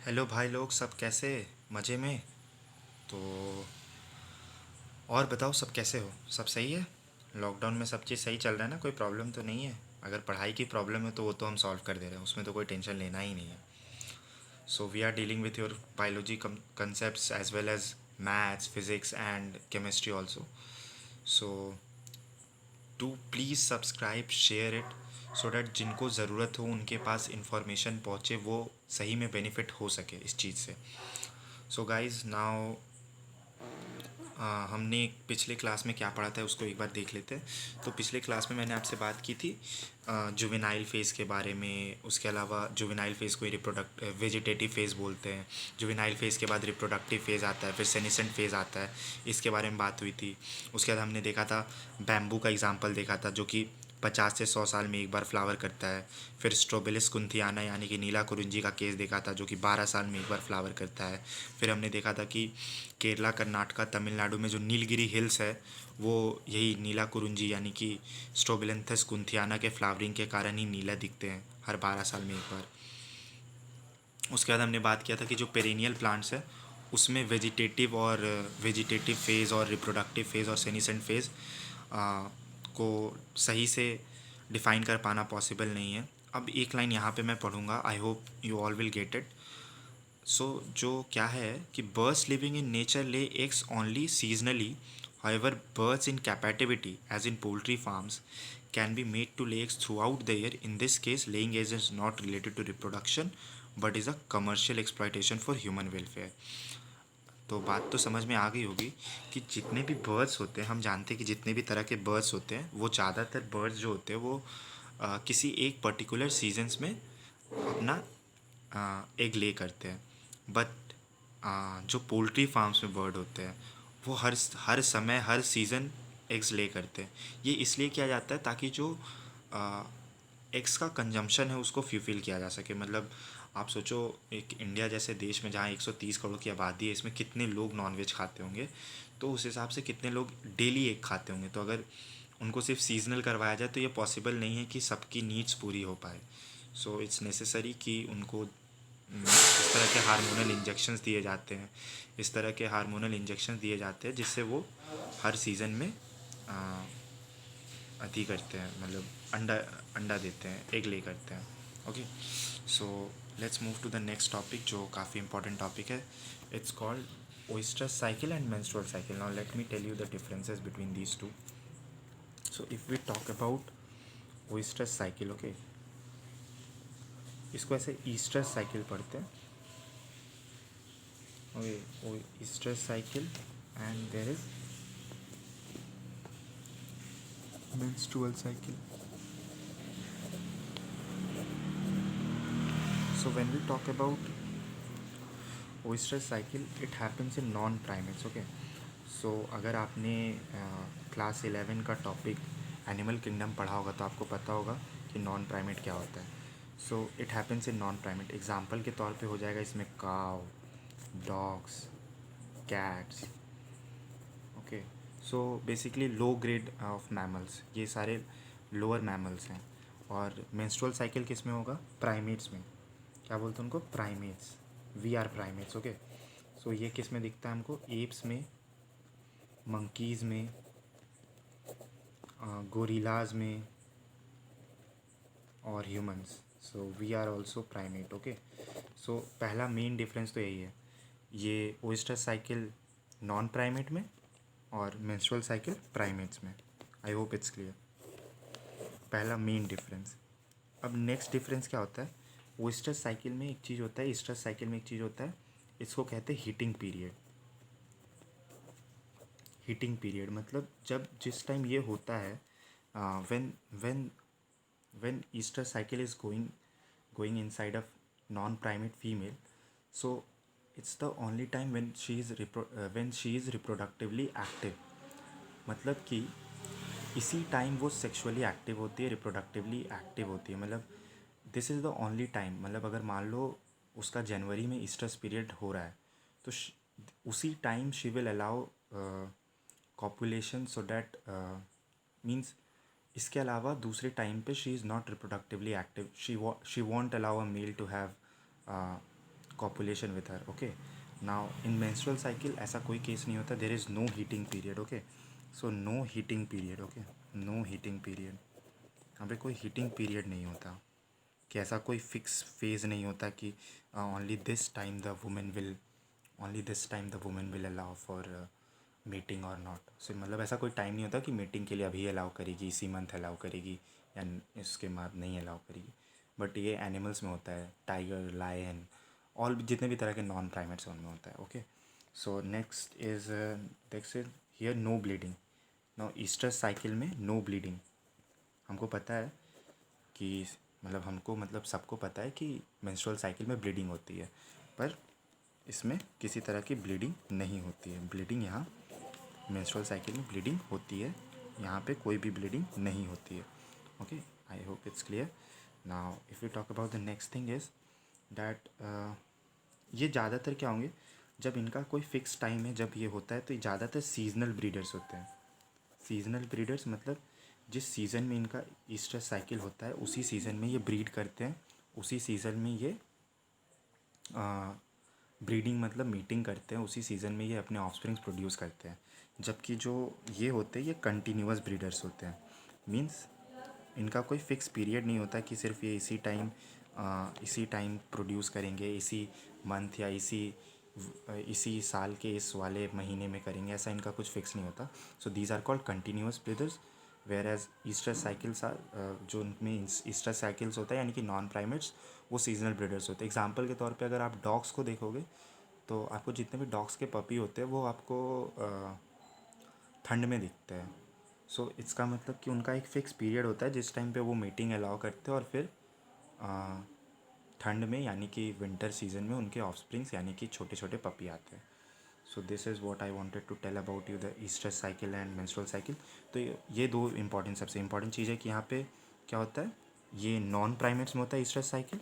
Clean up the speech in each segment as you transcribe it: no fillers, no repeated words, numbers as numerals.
Hello भाई लोग, सब कैसे? मज़े में? तो और बताओ, सब कैसे हो? सब सही है? लॉकडाउन में सब चीज़ सही चल रहा है ना? कोई प्रॉब्लम तो नहीं है? अगर पढ़ाई की प्रॉब्लम है तो वो तो हम सॉल्व कर दे रहे हैं, उसमें तो कोई टेंशन लेना ही नहीं है. So we are dealing with your biology concepts as well as maths, physics and chemistry also. So to please subscribe, share it, so that जिनको ज़रूरत हो उनके पास इंफॉर्मेशन पहुँचे, वो सही में बेनिफिट हो सके इस चीज़ से. सो गाइज नाउ हमने पिछले क्लास में क्या पढ़ा था उसको एक बार देख लेते हैं. तो पिछले क्लास में मैंने आपसे बात की थी जुवेनाइल फेज़ के बारे में. उसके अलावा जुवेनाइल फेज़ को रिप्रोडक्ट वेजिटेटिव फेज़ बोलते हैं. जुवेनाइल फेज़ के बाद रिप्रोडक्टिव फेज़ आता है, फिर सेनिसेंट फेज़ आता है. इसके बारे में बात हुई थी. उसके बाद हमने देखा था बैम्बू का एग्जाम्पल देखा था, जो कि 50 से 100 साल में एक बार फ्लावर करता है. फिर स्ट्रोबिलिस कुंथियाना यानी कि नीला कुरुंजी का केस देखा था, जो कि 12 साल में एक बार फ्लावर करता है. फिर हमने देखा था कि केरला, कर्नाटका, तमिलनाडु में जो नीलगिरी हिल्स है, वो यही नीला कुरुंजी यानी कि स्ट्रोबिलेंथस कुंथियाना के फ्लावरिंग के कारण ही नीला दिखते हैं हर 12 साल में एक बार. उसके बाद हमने बात किया था कि जो पेरेनियल प्लांट्स है उसमें वेजिटेटिव फेज़ और रिप्रोडक्टिव फेज़ और सेनिसेंट फेज़ को सही से डिफ़ाइन कर पाना पॉसिबल नहीं है. अब एक लाइन यहाँ पे मैं पढ़ूँगा, I hope you all will get it. So जो क्या है कि birds living in nature lay eggs only seasonally. However, birds in captivity, as in poultry farms, can be made to lay eggs throughout the year. In this case, laying eggs is not related to reproduction, but is a commercial exploitation for human welfare. तो बात तो समझ में आ गई होगी कि जितने भी बर्ड्स होते हैं, हम जानते हैं कि जितने भी तरह के बर्ड्स होते हैं, वो ज़्यादातर बर्ड्स जो होते हैं वो किसी एक पर्टिकुलर सीजन्स में अपना एग ले करते हैं. बट जो पोल्ट्री फार्म्स में बर्ड होते हैं वो हर समय हर सीज़न एग्स ले करते हैं. ये इसलिए किया जाता है ताकि जो एग्स का कंजम्पशन है उसको फ्यूफिल किया जा सके. मतलब आप सोचो, एक इंडिया जैसे देश में जहाँ 130 करोड़ की आबादी है, इसमें कितने लोग नॉनवेज खाते होंगे, तो उस हिसाब से कितने लोग डेली एग खाते होंगे. तो अगर उनको सिर्फ सीजनल करवाया जाए तो ये पॉसिबल नहीं है कि सबकी नीड्स पूरी हो पाए. सो इट्स नेसेसरी कि उनको इस तरह के हार्मोनल इंजेक्शंस दिए जाते हैं. इस तरह के हार्मोनल इंजेक्शंस दिए जाते हैं जिससे वो हर सीज़न में अति करते हैं, मतलब अंडा अंडा देते हैं, एग ले करते हैं. Okay, so let's move to the next topic जो काफ़ी इंपॉर्टेंट टॉपिक है. It's called oestrus cycle and menstrual cycle. Now let me tell you the differences between these two. So if we talk about oestrus cycle, okay, इसको ऐसे oestrus cycle पढ़ते हैं. Okay, oestrus cycle and there is menstrual cycle. So when we talk about oyster cycle, it happens in non primates. Okay, so अगर आपने class 11 का topic animal kingdom पढ़ा होगा तो आपको पता होगा कि नॉन प्राइमेट क्या होता है. So it happens in non primate. Example के तौर पे हो जाएगा इसमें काव, dogs, cats. Okay, so basically low grade of mammals, ये सारे लोअर मैमल्स हैं. और मेंस्ट्रुअल साइकिल किस में होगा? प्राइमेट्स में. क्या बोलते हैं उनको? Primates. We are primates. Okay, so ये किस में दिखता है हमको? एप्स में, मंकीज़ में, गोरिलाज में और humans. So we are also primate. Okay, so पहला मेन डिफरेंस तो यही है, ये ओइस्टर साइकिल नॉन प्राइमेट में और मेंस्ट्रुअल साइकिल प्राइमेट्स में. I hope it's clear. पहला मेन डिफरेंस. अब नेक्स्ट डिफरेंस क्या होता है? ओइस्टर साइकिल में एक चीज़ होता है, ईस्टर साइकिल में एक चीज़ होता है, इसको कहते हैं हीटिंग पीरियड. हीटिंग पीरियड मतलब जब जिस टाइम ये होता है, when when when Easter cycle is going inside of non primate female. So it's the only time when she is reproductively active. मतलब कि इसी टाइम वो सेक्सुअली एक्टिव होती है, रिप्रोडक्टिवली एक्टिव होती है. मतलब this is the only time. मतलब अगर मान लो उसका जनवरी में ईस्टर्स पीरियड हो रहा है तो उसी time she will allow copulation, so that means इसके अलावा दूसरे टाइम पे she is not reproductively active. She won't allow a male to have copulation with her. Okay, now in menstrual cycle ऐसा कोई केस नहीं होता. There is no heating period. Okay, so no heating period. Okay, no heating period. यहाँ पे कोई heating period नहीं होता, कि ऐसा कोई फिक्स फेज़ नहीं होता कि only this time the women will allow for meeting और नॉट. सो मतलब ऐसा कोई टाइम नहीं होता कि मीटिंग के लिए अभी अलाउ करेगी, इसी मंथ अलाउ करेगी या इसके बाद नहीं अलाउ करेगी. बट ये एनिमल्स में होता है. टाइगर, लायन, ऑल जितने भी तरह के नॉन प्राइमेट्स हैं उनमें होता है. Okay, so next is here no bleeding. No oestrus cycle में नो ब्लीडिंग. हमको पता है कि मतलब सबको पता है कि मेंस्ट्रुअल साइकिल में ब्लीडिंग होती है, पर इसमें किसी तरह की ब्लीडिंग नहीं होती है. ब्लीडिंग यहाँ मेंस्ट्रुअल साइकिल में ब्लीडिंग होती है, यहाँ पे कोई भी ब्लीडिंग नहीं होती है. Okay, I hope it's clear. Now if you talk about the next thing is that ये ज़्यादातर क्या होंगे, जब इनका कोई फिक्स टाइम है जब ये होता है, तो ये ज़्यादातर सीजनल ब्रीडर्स होते हैं. सीजनल ब्रीडर्स मतलब जिस सीज़न में इनका ईस्ट्रस साइकिल होता है उसी सीज़न में ये ब्रीड करते हैं, उसी सीज़न में ये ब्रीडिंग मतलब मीटिंग करते हैं, उसी सीज़न में ये अपने ऑफस्प्रिंग्स प्रोड्यूस करते हैं. जबकि जो ये होते हैं ये कंटिन्यूअस ब्रीडर्स होते हैं. मींस इनका कोई फिक्स पीरियड नहीं होता कि सिर्फ ये इसी टाइम प्रोड्यूस करेंगे, इसी मंथ या इसी साल के इस वाले महीने में करेंगे, ऐसा इनका कुछ फिक्स नहीं होता. So these are called continuous breeders. Whereas oestrus cycles are, जो उनमें ईस्ट्रस साइकिल्स होता है यानी कि नॉन प्राइमेट्स, वो सीजनल ब्रीडर्स होते हैं. एग्जाम्पल के तौर पे अगर आप डॉग्स को देखोगे तो आपको जितने भी डॉग्स के पपी होते हैं वो आपको ठंड में दिखते हैं. सो इसका मतलब कि उनका एक फ़िक्स पीरियड होता है जिस टाइम पे वो मीटिंग अलाउ करते हैं, और फिर ठंड में यानी कि विंटर सीजन में उनके ऑफस्प्रिंग्स यानी कि छोटे छोटे पपी आते हैं. So this is what I wanted to tell about you the oestrus cycle and menstrual cycle. तो ये दो सबसे इंपॉर्टेंट चीज़ है कि यहाँ पे क्या होता है, ये नॉन प्राइमेट्स में होता है ईस्ट्रस साइकिल,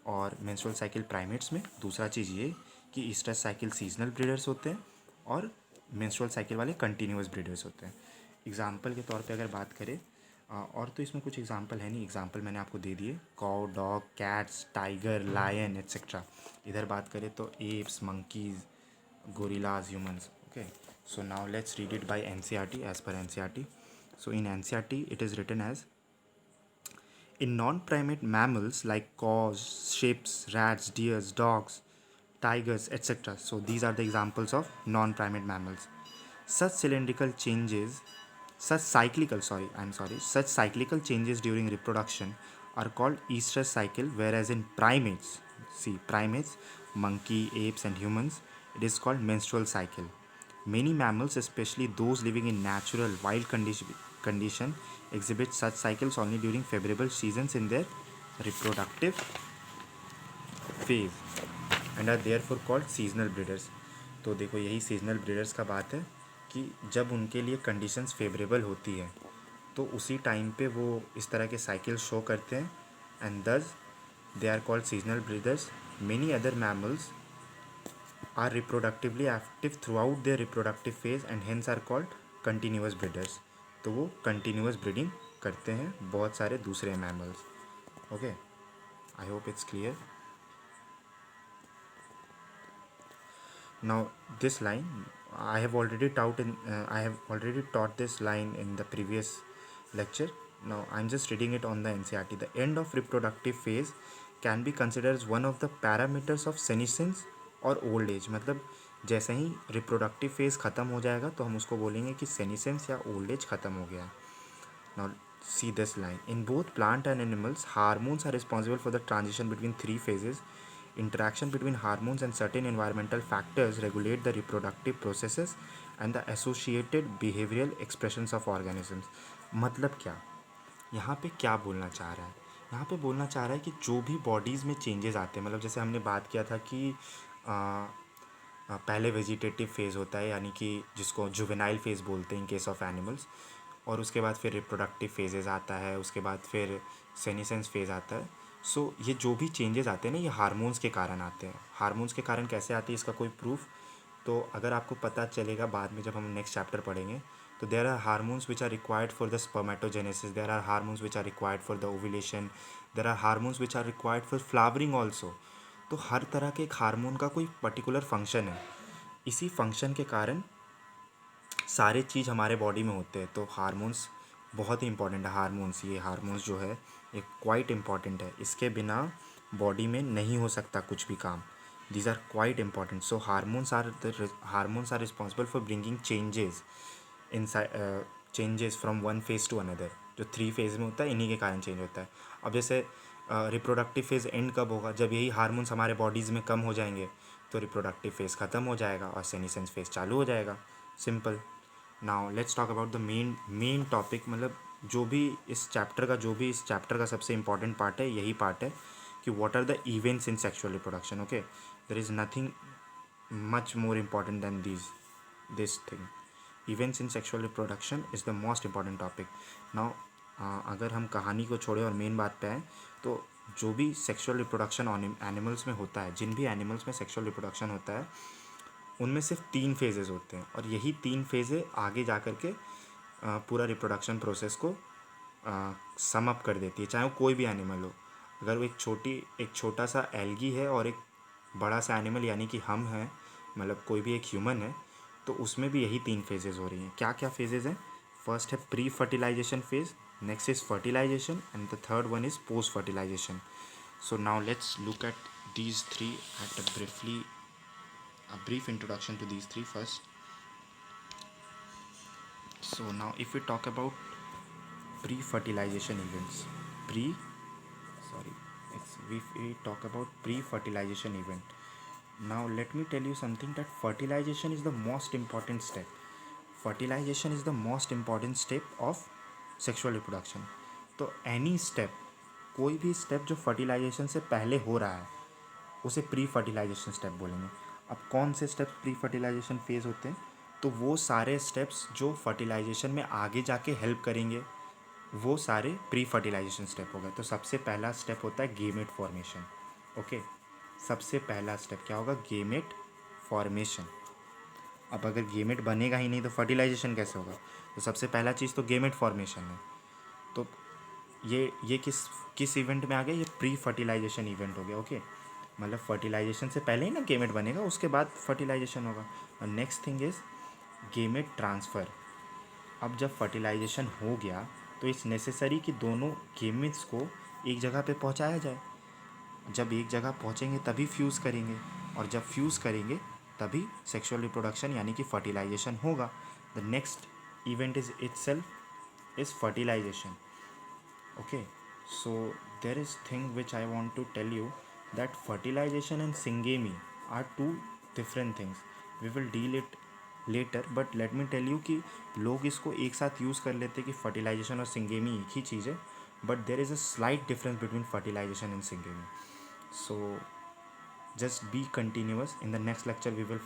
और मेंस्ट्रुअल साइकिल प्राइमेट्स में. दूसरा चीज़ ये कि ईस्ट्रस साइकिल सीजनल ब्रीडर्स होते हैं और मेंस्ट्रुअल साइकिल वाले कंटिन्यूअस ब्रीडर्स होते हैं. एग्जाम्पल के तौर पे अगर बात करें, और तो इसमें कुछ एग्जाम्पल है नहीं, एग्जाम्पल मैंने आपको दे दिए. Cow, dog, cats, tiger, lion etcetera. इधर बात करें तो apes, monkeys, gorillas, humans. Okay, so now let's read it by NCERT. As per NCERT, so in NCERT it is written as, in non-primate mammals like cows, sheep, rats, deers, dogs, tigers, etc. So these are the examples of non-primate mammals. Such cylindrical changes, such cyclical changes during reproduction are called estrous cycle, whereas in primates, monkey, apes and humans, it is called menstrual cycle. Many mammals, especially those living in natural wild condition, exhibit such cycles only during favorable seasons in their reproductive phase and are therefore called seasonal breeders. तो देखो यही seasonal breeders का बात है कि जब उनके लिए कंडीशंस फेवरेबल होती है तो उसी टाइम पे वो इस तरह के साइकिल शो करते हैं, and thus they are called seasonal breeders. Many other mammals are reproductively active throughout their reproductive phase and hence are called continuous breeders. तो वो continuous breeding करते हैं बहुत सारे दूसरे mammals. Okay, I hope it's clear. Now this line I have already taught this line in the previous lecture. Now I'm just reading it on the NCERT. The end of reproductive phase can be considered as one of the parameters of senescence और old age. मतलब जैसे ही reproductive phase ख़त्म हो जाएगा तो हम उसको बोलेंगे कि सेनिसेंस या ओल्ड एज ख़त्म हो गया. Now see this line, in both plant and animals hormones are responsible for the transition between 3 phases. Interaction between hormones and certain environmental factors regulate the reproductive processes and the associated behavioral expressions of organisms. मतलब क्या, यहाँ पे क्या बोलना चाह रहा है, यहाँ पे बोलना चाह रहा है कि जो भी बॉडीज़ में चेंजेस आते हैं, मतलब जैसे हमने बात किया था कि पहले वेजिटेटिव फेज़ होता है यानी कि जिसको जुवेनाइल फेज़ बोलते हैं इन केस ऑफ एनिमल्स, और उसके बाद फिर रिप्रोडक्टिव फेजेज़ आता है, उसके बाद फिर सेनिसेंस फेज़ आता है. सो ये जो भी चेंजेस आते हैं ना ये हार्मोन्स के कारण आते हैं. हार्मोन्स के कारण कैसे आते हैं इसका कोई प्रूफ तो अगर आपको पता चलेगा बाद में जब हम नेक्स्ट चैप्टर पढ़ेंगे. तो there are hormones which are required for the spermatogenesis, there are hormones which are required for the ovulation, there are hormones which are required for flowering also. तो हर तरह के एक हार्मोन का कोई पर्टिकुलर फंक्शन है, इसी फंक्शन के कारण सारे चीज़ हमारे बॉडी में होते हैं। तो हार्मोन्स बहुत ही इंपॉर्टेंट है। हार्मोन्स, ये हार्मोन्स जो है ये क्वाइट इंपॉर्टेंट है, इसके बिना बॉडी में नहीं हो सकता कुछ भी काम। These are quite important. So hormones are responsible for bringing changes in changes from one phase to another. जो 3 फेज में होता है इन्हीं के कारण चेंज होता है। अब जैसे रिप्रोडक्टिव फेज़ एंड कब होगा, जब यही हार्मोन्स हमारे बॉडीज़ में कम हो जाएंगे तो रिप्रोडक्टिव फेज़ ख़त्म हो जाएगा और सेनिसेंस फेज़ चालू हो जाएगा। Simple. Now let's talk about the main topic, मतलब जो भी इस चैप्टर का सबसे इंपॉर्टेंट पार्ट है, यही पार्ट है कि what are the events in sexual reproduction. Okay, there is nothing much more important than this thing. Events in sexual reproduction is the most important topic. Now अगर हम कहानी को छोड़े और मेन बात पे आए, तो जो भी सेक्सुअल रिप्रोडक्शन एनिमल्स में होता है, जिन भी एनिमल्स में सेक्सुअल रिप्रोडक्शन होता है, उनमें सिर्फ 3 फेजेस होते हैं और यही 3 फेजें आगे जा कर के पूरा रिप्रोडक्शन प्रोसेस को सम अप कर देती है, चाहे वो कोई भी एनिमल हो। अगर वो एक छोटा सा एल्गी है और एक बड़ा सा एनिमल यानी कि हम हैं, मतलब कोई भी एक ह्यूमन है, तो उसमें भी यही 3 फेजेस हो रही हैं। क्या क्या फेजेस हैं? फर्स्ट है pre fertilisation phase, next is fertilisation and the third one is post fertilisation. So now let's look at these three at a brief introduction to these three first. So now if we talk about pre-fertilization events, pre sorry if we talk about pre-fertilization event, now let me tell you something, that fertilization is the most important step. Fertilization is the most important step of sexual reproduction. तो any step, कोई भी step जो fertilisation से पहले हो रहा है उसे प्री फर्टिलाइजेशन स्टेप बोलेंगे. अब कौन से स्टेप्स प्री फर्टिलाइजेशन फेज़ होते हैं? तो वो सारे स्टेप्स जो फर्टिलाइजेशन में आगे जाके हेल्प करेंगे वो सारे प्री फर्टिलाइजेशन स्टेप हो गए. तो सबसे पहला स्टेप होता है गेमेट फॉर्मेशन. ओके, सबसे पहला स्टेप क्या होगा? Gamete formation. अब अगर गेमेट बनेगा ही नहीं तो फर्टिलाइजेशन कैसे होगा? तो सबसे पहला चीज़ तो गेमेट फॉर्मेशन है. तो ये किस इवेंट में आ गया? ये प्री फर्टिलाइजेशन इवेंट हो गया. ओके, मतलब फर्टिलाइजेशन से पहले ही ना गेमेट बनेगा, उसके बाद फर्टिलाइजेशन होगा. और next thing is gamete transfer. अब जब फर्टिलाइजेशन हो गया तो इट्स नेसेसरी कि दोनों गेमेट्स को एक जगह पे पहुंचाया जाए. जब एक जगह पहुंचेंगे तभी फ्यूज़ करेंगे, और जब फ्यूज़ करेंगे तभी सेक्सुअल रिप्रोडक्शन यानी कि फर्टिलाइजेशन होगा. The next event is itself is fertilisation. Okay, so there is thing which I want to tell you, that fertilization and syngamy are two different things. We will deal it later, but let me tell you कि लोग इसको एक साथ use कर लेते कि fertilization और syngamy एक ही चीज़ है, but there is a slight difference between fertilization and syngamy. So just be continuous. In the next lecture we will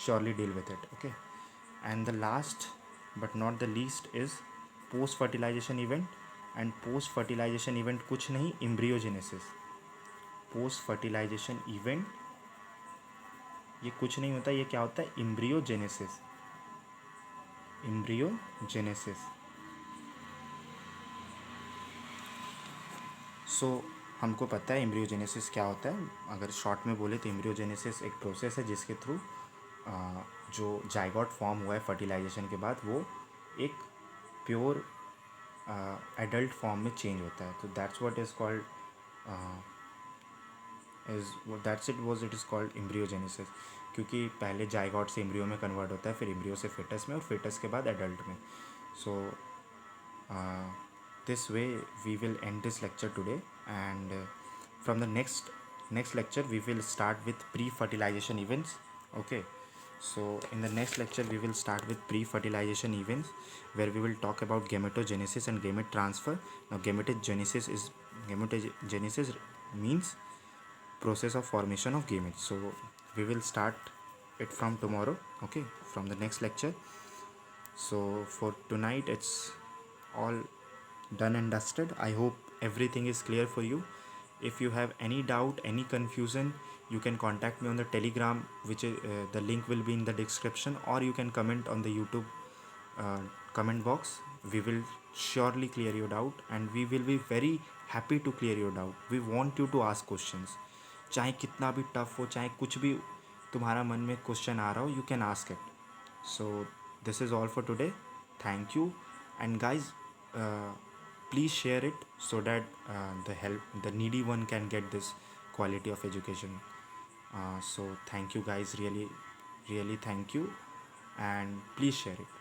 surely deal with it. Okay, and the last but not the least is post fertilisation event. And post fertilisation event कुछ नहीं, embryogenesis. Post fertilisation event ये कुछ नहीं होता. ये क्या होता है? एम्ब्रियोजेनेसिस. एम्ब्रियोजेनेसिस. सो हमको पता है एम्ब्रियोजेनेसिस क्या होता है. अगर शॉर्ट में बोले तो एम्ब्रियोजेनेसिस एक प्रोसेस है जिसके थ्रू जो जाइगोट फॉर्म हुआ है फर्टिलाइजेशन के बाद वो एक प्योर एडल्ट फॉर्म में चेंज होता है. तो that's what is called it is called embryogenesis. क्योंकि पहले जाइगोट से एम्ब्रियो में कन्वर्ट होता है, फिर एम्ब्रियो से फिटस में, और फिटस के बाद एडल्ट में. So this way we will end this lecture today, and from the next lecture we will start with pre-fertilization events. Okay, so in the next lecture we will start with pre-fertilization events, where we will talk about gametogenesis and gamete transfer. Now gametogenesis means process of formation of gametes. So we will start it from tomorrow. Okay, from the next lecture. So for tonight it's all done and dusted. I hope everything is clear for you. If you have any doubt, any confusion, you can contact me on the Telegram, which is the link will be in the description, or you can comment on the YouTube comment box. We will surely clear your doubt, and we will be very happy to clear your doubt. We want you to ask questions. चाहे कितना भी tough हो, चाहे कुछ भी तुम्हारा मन में क्वेश्चन आ रहा हो, you can ask it. So this is all for today. Thank you, and guys, please share it so that the needy one can get this quality of education. So thank you guys, really, really thank you, and please share it.